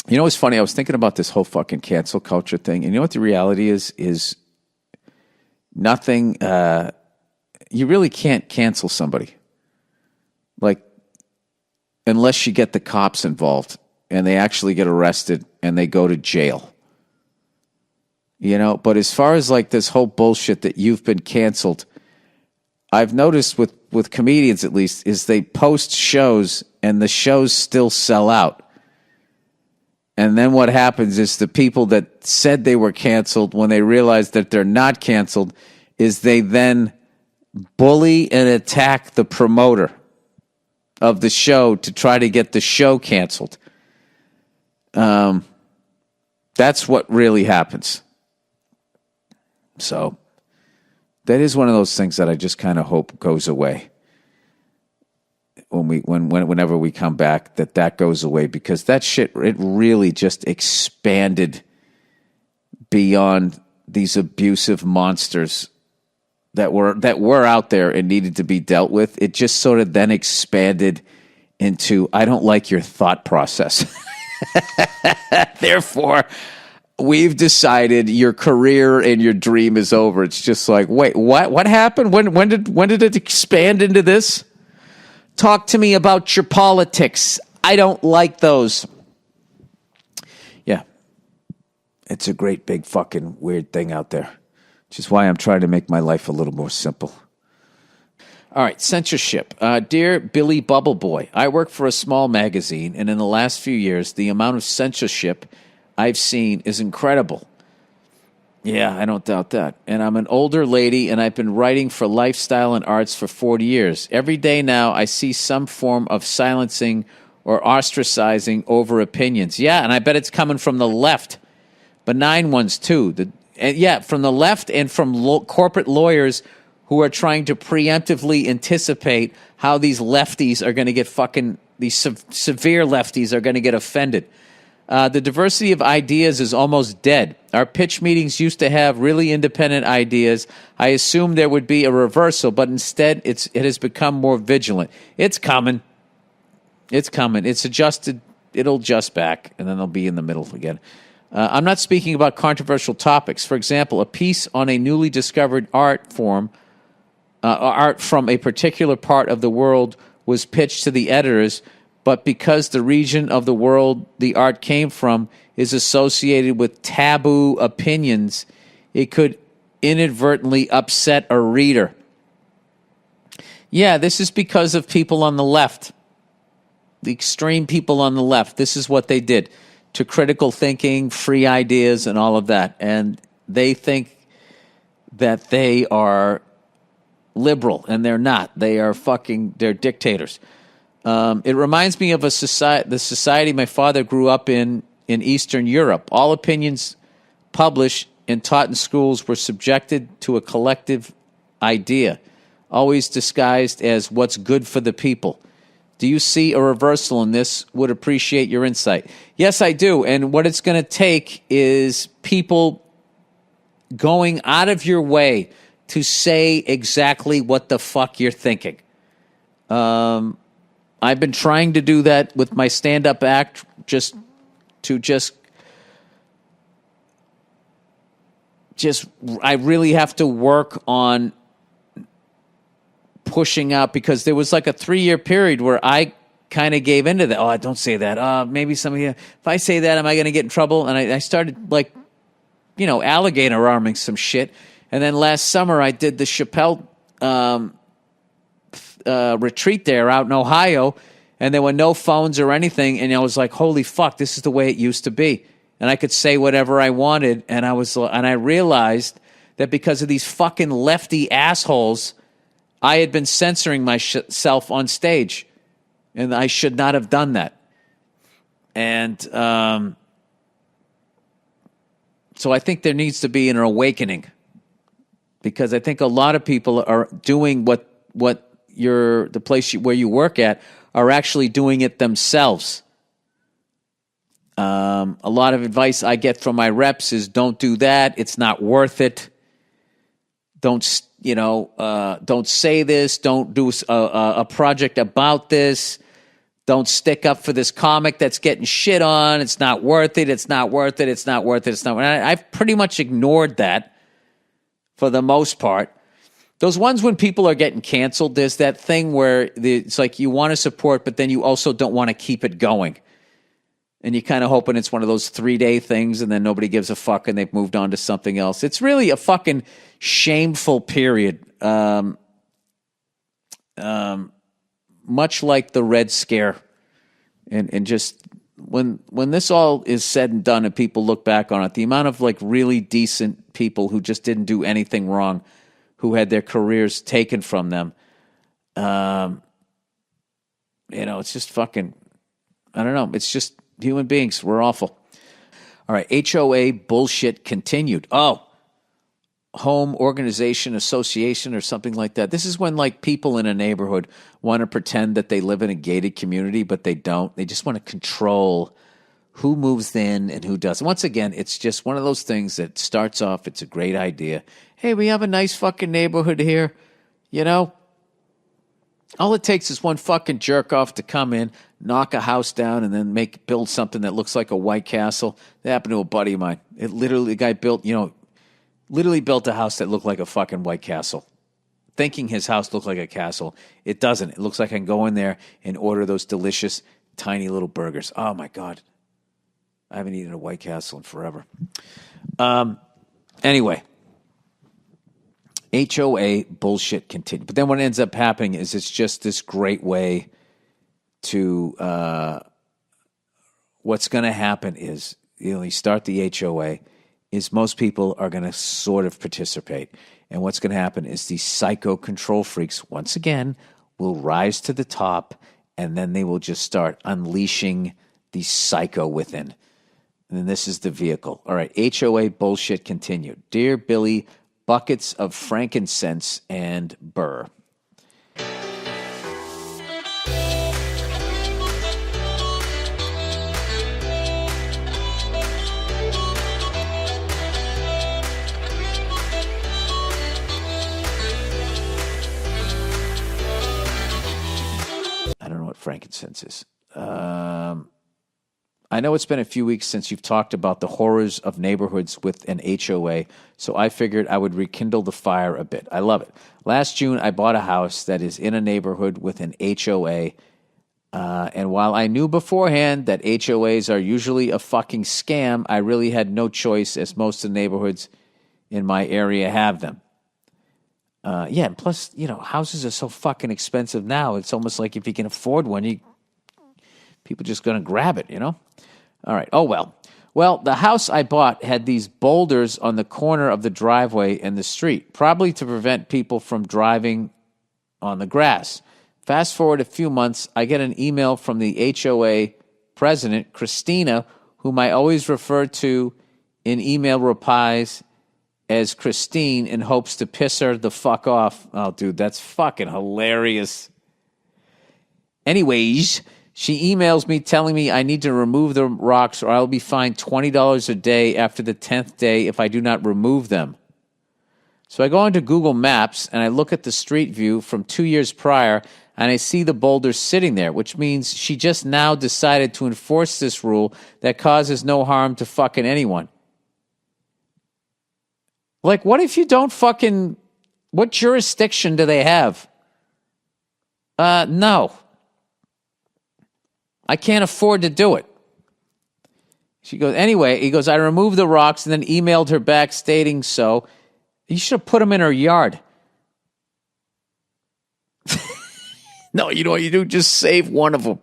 You know what's funny? I was thinking about this whole fucking cancel culture thing. And you know what the reality is? Is nothing, you really can't cancel somebody. Like, unless you get the cops involved and they actually get arrested and they go to jail. You know, but as far as like this whole bullshit that you've been canceled, I've noticed with comedians at least, is they post shows and the shows still sell out. And then what happens is the people that said they were canceled, when they realize that they're not canceled, is they then bully and attack the promoter of the show to try to get the show canceled. That's what really happens. So that is one of those things that I just kind of hope goes away. Whenever we come back, that goes away, because that shit, it really just expanded beyond these abusive monsters that were out there and needed to be dealt with. It just sort of then expanded into, I don't like your thought process. Therefore, we've decided your career and your dream is over. It's just like, wait, what happened? When did it expand into this? Talk to me about your politics. I don't like those. Yeah. It's a great big fucking weird thing out there. Which is why I'm trying to make my life a little more simple. All right, censorship. Dear Billy Bubble Boy, I work for a small magazine, and in the last few years, the amount of censorship I've seen is incredible. Yeah, I don't doubt that. And I'm an older lady, and I've been writing for lifestyle and arts for 40 years. Every day now, I see some form of silencing or ostracizing over opinions. Yeah, and I bet it's coming from the left. Benign ones, too. From the left and from corporate lawyers who are trying to preemptively anticipate how these lefties are going to get these severe lefties are going to get offended. The diversity of ideas is almost dead. Our pitch meetings used to have really independent ideas. I assumed there would be a reversal, but instead it has become more vigilant. It's coming. It's coming. It's adjusted. It'll adjust back, and then they'll be in the middle again. I'm not speaking about controversial topics. For example, a piece on a newly discovered art from a particular part of the world was pitched to the editors, but because the region of the world the art came from is associated with taboo opinions, it could inadvertently upset a reader. Yeah, this is because of people on the left, the extreme people on the left. This is what they did to critical thinking, free ideas, and all of that. And they think that they are liberal, and they're not. They're dictators. It reminds me of the society my father grew up in Eastern Europe. All opinions published and taught in schools were subjected to a collective idea, always disguised as what's good for the people. Do you see a reversal in this? Would appreciate your insight. Yes, I do. And what it's going to take is people going out of your way to say exactly what the fuck you're thinking. I've been trying to do that with my stand-up act, I really have to work on pushing out, because there was like a 3-year period where I kind of gave into that. Oh, don't say that. Maybe if I say that, am I going to get in trouble? And I started alligator arming some shit. And then last summer I did the Chappelle retreat there out in Ohio, and there were no phones or anything. And I was like, holy fuck, this is the way it used to be. And I could say whatever I wanted. And I realized that because of these fucking lefty assholes, I had been censoring myself on stage, and I should not have done that. And so I think there needs to be an awakening, because I think a lot of people are doing what the place where you work at are actually doing it themselves. A lot of advice I get from my reps is don't do that. It's not worth it. Don't say this. Don't do a project about this. Don't stick up for this comic that's getting shit on. It's not worth it. It's not worth it. It's not worth it. It's not. I've pretty much ignored that for the most part. Those ones when people are getting canceled, there's that thing where it's like you want to support, but then you also don't want to keep it going. And you're kind of hoping it's one of those 3-day things and then nobody gives a fuck and they've moved on to something else. It's really a fucking shameful period. Much like the Red Scare. And just when this all is said and done and people look back on it, the amount of like really decent people who just didn't do anything wrong, who had their careers taken from them, it's just fucking, I don't know. It's just human beings. We're awful. All right, HOA bullshit continued. Oh, home organization association or something like that. This is when like people in a neighborhood want to pretend that they live in a gated community, but they don't. They just want to control who moves in and who doesn't. Once again, it's just one of those things that starts off, it's a great idea. Hey, we have a nice fucking neighborhood here. All it takes is one fucking jerk off to come in, knock a house down, and then build something that looks like a White Castle. That happened to a buddy of mine. The guy built, literally built a house that looked like a fucking White Castle, thinking his house looked like a castle. It doesn't. It looks like I can go in there and order those delicious, tiny little burgers. Oh, my God. I haven't eaten a White Castle in forever. Anyway, HOA bullshit continued. But then what ends up happening is it's just this great way to what's going to happen is, you start the HOA, is most people are going to sort of participate. And what's going to happen is these psycho control freaks, once again, will rise to the top, and then they will just start unleashing the psycho within. And then this is the vehicle. All right, HOA bullshit continued. Dear Billy, buckets of frankincense and Burr. I don't know what frankincense is. I know it's been a few weeks since you've talked about the horrors of neighborhoods with an HOA, so I figured I would rekindle the fire a bit. I love it. Last June, I bought a house that is in a neighborhood with an HOA, and while I knew beforehand that HOAs are usually a fucking scam, I really had no choice, as most of the neighborhoods in my area have them. And plus, houses are so fucking expensive now. It's almost like if you can afford one, people just going to grab it, All right. Oh, well. Well, the house I bought had these boulders on the corner of the driveway and the street, probably to prevent people from driving on the grass. Fast forward a few months, I get an email from the HOA president, Christina, whom I always refer to in email replies as Christine in hopes to piss her the fuck off. Oh, dude, that's fucking hilarious. Anyways, she emails me telling me I need to remove the rocks or I'll be fined $20 a day after the 10th day if I do not remove them. So I go into Google Maps and I look at the street view from 2 years prior and I see the boulders sitting there, which means she just now decided to enforce this rule that causes no harm to fucking anyone. Like, what if you don't fucking... What jurisdiction do they have? No. I can't afford to do it. She goes, anyway, he goes, I removed the rocks and then emailed her back stating so. You should have put them in her yard. No, you know what you do? Just save one of them.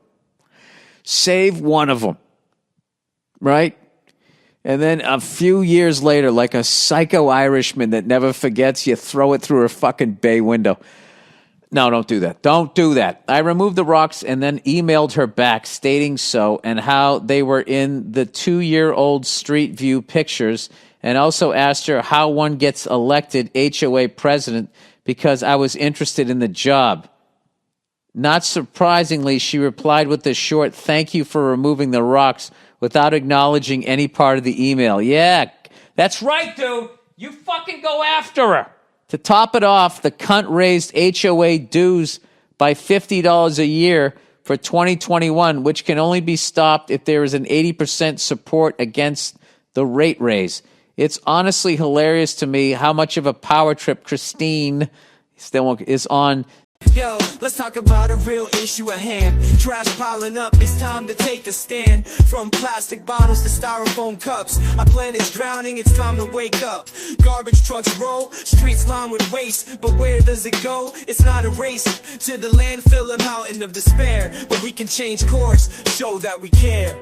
Save one of them. Right? And then a few years later, like a psycho Irishman that never forgets, you throw it through her fucking bay window. No, don't do that. Don't do that. I removed the rocks and then emailed her back stating so and how they were in the 2-year-old street view pictures, and also asked her how one gets elected HOA president because I was interested in the job. Not surprisingly, she replied with a short thank you for removing the rocks without acknowledging any part of the email. Yeah, that's right, dude. You fucking go after her. To top it off, the cunt raised HOA dues by $50 a year for 2021, which can only be stopped if there is an 80% support against the rate raise. It's honestly hilarious to me how much of a power trip Christine is on. Yo, let's talk about a real issue at hand. Trash piling up, it's time to take a stand. From plastic bottles to styrofoam cups, our planet's drowning, it's time to wake up. Garbage trucks roll, streets lined with waste, but where does it go? It's not a race to the landfill, a mountain of despair. But we can change course, show that we care.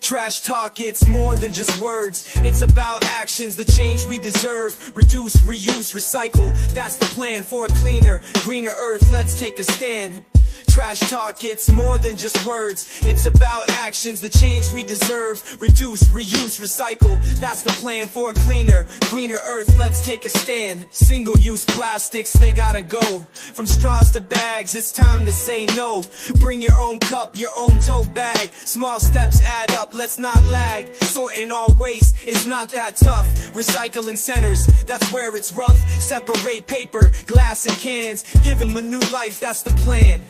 Trash talk, it's more than just words. It's about actions, the change we deserve. Reduce, reuse, recycle. That's the plan for a cleaner, greener earth. Let's take a stand. Trash talk, it's more than just words. It's about actions, the change we deserve. Reduce, reuse, recycle. That's the plan for a cleaner, greener earth. Let's take a stand. Single-use plastics, they gotta go. From straws to bags, it's time to say no. Bring your own cup, your own tote bag. Small steps add up, let's not lag. Sorting all waste is not that tough. Recycling centers, that's where it's rough. Separate paper, glass, and cans. Give them a new life, that's the plan.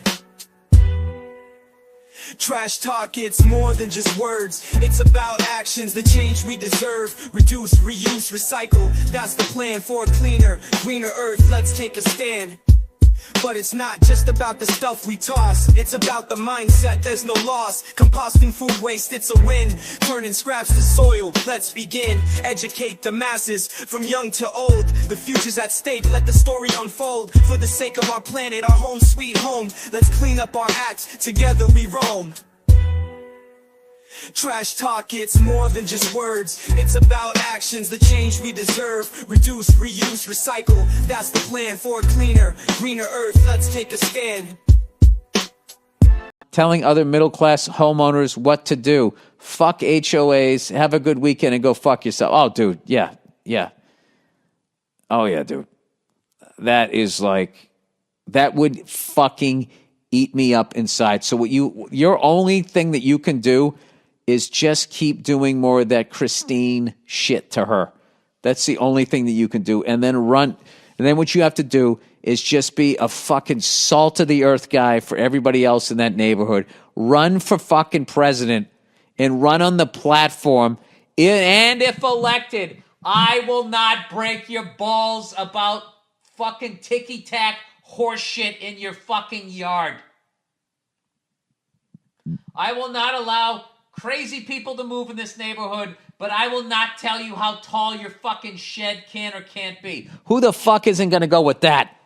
Trash talk, it's more than just words. It's about actions, the change we deserve. Reduce, reuse, recycle. That's the plan for a cleaner, greener earth. Let's take a stand. But it's not just about the stuff we toss. It's about the mindset, there's no loss. Composting food waste, it's a win. Turning scraps to soil, let's begin. Educate the masses, from young to old. The future's at stake, let the story unfold. For the sake of our planet, our home sweet home. Let's clean up our acts, together we roam. Trash talk, it's more than just words. It's about actions, the change we deserve. Reduce, reuse, recycle. That's the plan for a cleaner, greener earth. Let's take a stand. Telling other middle-class homeowners what to do. Fuck HOAs, have a good weekend, and go fuck yourself. Oh, dude, yeah. Oh, yeah, dude. That is like, that would fucking eat me up inside. So your only thing that you can do is just keep doing more of that Christine shit to her. That's the only thing that you can do. And then run. And then what you have to do is just be a fucking salt of the earth guy for everybody else in that neighborhood. Run for fucking president and run on the platform. And if elected, I will not break your balls about fucking ticky-tack horse shit in your fucking yard. I will not allow crazy people to move in this neighborhood, but I will not tell you how tall your fucking shed can or can't be. Who the fuck isn't going to go with that?